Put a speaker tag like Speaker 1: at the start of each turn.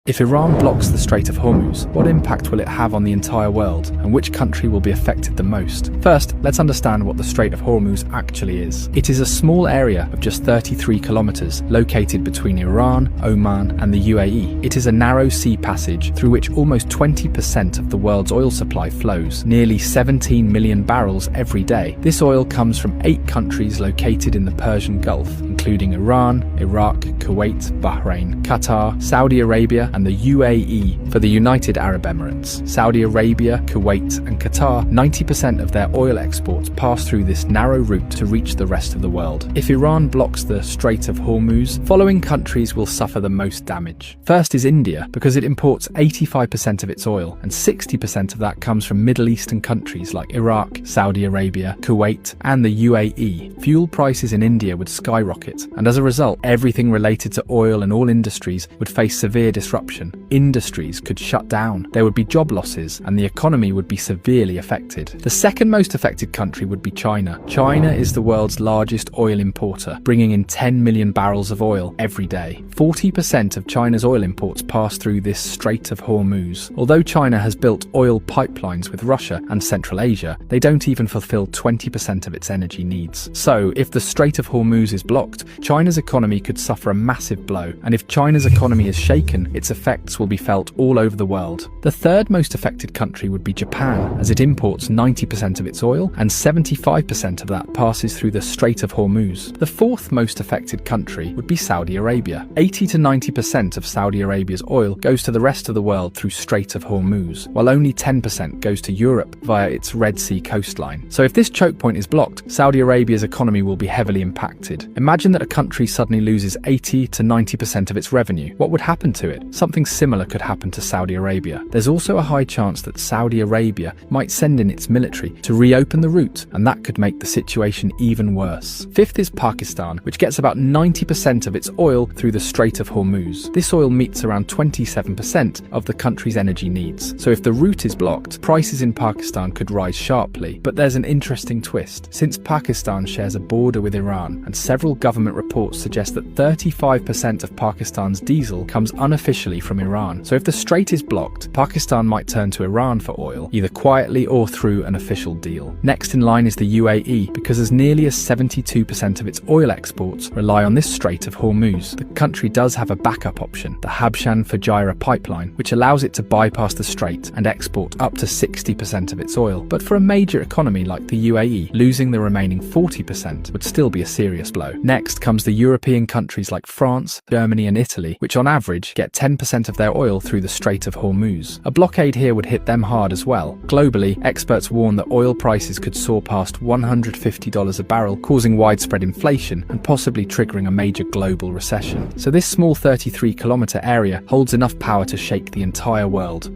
Speaker 1: If Iran blocks the Strait of Hormuz, what impact will it have on the entire world, and which country will be affected the most? First, let's understand what the Strait of Hormuz actually is. It is a small area of just 33 kilometers located between Iran, Oman, and the UAE. It is a narrow sea passage through which almost 20% of the world's oil supply flows, nearly 17 million barrels every day. This oil comes from 8 countries located in the Persian Gulf, including Iran, Iraq, Kuwait, Bahrain, Qatar, Saudi Arabia, and the UAE for the United Arab Emirates. Saudi Arabia, Kuwait, and Qatar, 90% of their oil exports pass through this narrow route to reach the rest of the world. If Iran blocks the Strait of Hormuz, following countries will suffer the most damage. First is India, because it imports 85% of its oil, and 60% of that comes from Middle Eastern countries like Iraq, Saudi Arabia, Kuwait, and the UAE. Fuel prices in India would skyrocket, and as a result, everything related to oil and all industries would face severe disruption. Industries could shut down, there would be job losses, and the economy would be severely affected. The second most affected country would be China. China is the world's largest oil importer, bringing in 10 million barrels of oil every day. 40% of China's oil imports pass through this Strait of Hormuz. Although China has built oil pipelines with Russia and Central Asia, they don't even fulfill 20% of its energy needs. So, if the Strait of Hormuz is blocked, China's economy could suffer a massive blow, and if China's economy is shaken, its effects will be felt all over the world. The third most affected country would be Japan, as it imports 90% of its oil, and 75% of that passes through the Strait of Hormuz. The fourth most affected country would be Saudi Arabia. 80 to 90% of Saudi Arabia's oil goes to the rest of the world through Strait of Hormuz, while only 10% goes to Europe via its Red Sea coastline. So if this choke point is blocked, Saudi Arabia's economy will be heavily impacted. Imagine that a country suddenly loses 80 to 90% of its revenue. What would happen to it? Something similar could happen to Saudi Arabia. There's also a high chance that Saudi Arabia might send in its military to reopen the route, and that could make the situation even worse. Fifth is Pakistan, which gets about 90% of its oil through the Strait of Hormuz. This oil meets around 27% of the country's energy needs. So if the route is blocked, prices in Pakistan could rise sharply. But there's an interesting twist. Since Pakistan shares a border with Iran, and several government reports suggest that 35% of Pakistan's diesel comes unofficially from Iran. So if the strait is blocked, Pakistan might turn to Iran for oil, either quietly or through an official deal. Next in line is the UAE, because as nearly as 72% of its oil exports rely on this Strait of Hormuz. The country does have a backup option, the Habshan-Fujairah pipeline, which allows it to bypass the strait and export up to 60% of its oil. But for a major economy like the UAE, losing the remaining 40% would still be a serious blow. Next comes the European countries like France, Germany, and Italy, which on average get 10% of their oil through the Strait of Hormuz. A blockade here would hit them hard as well. Globally, experts warn that oil prices could soar past $150 a barrel, causing widespread inflation and possibly triggering a major global recession. So this small 33-kilometer area holds enough power to shake the entire world.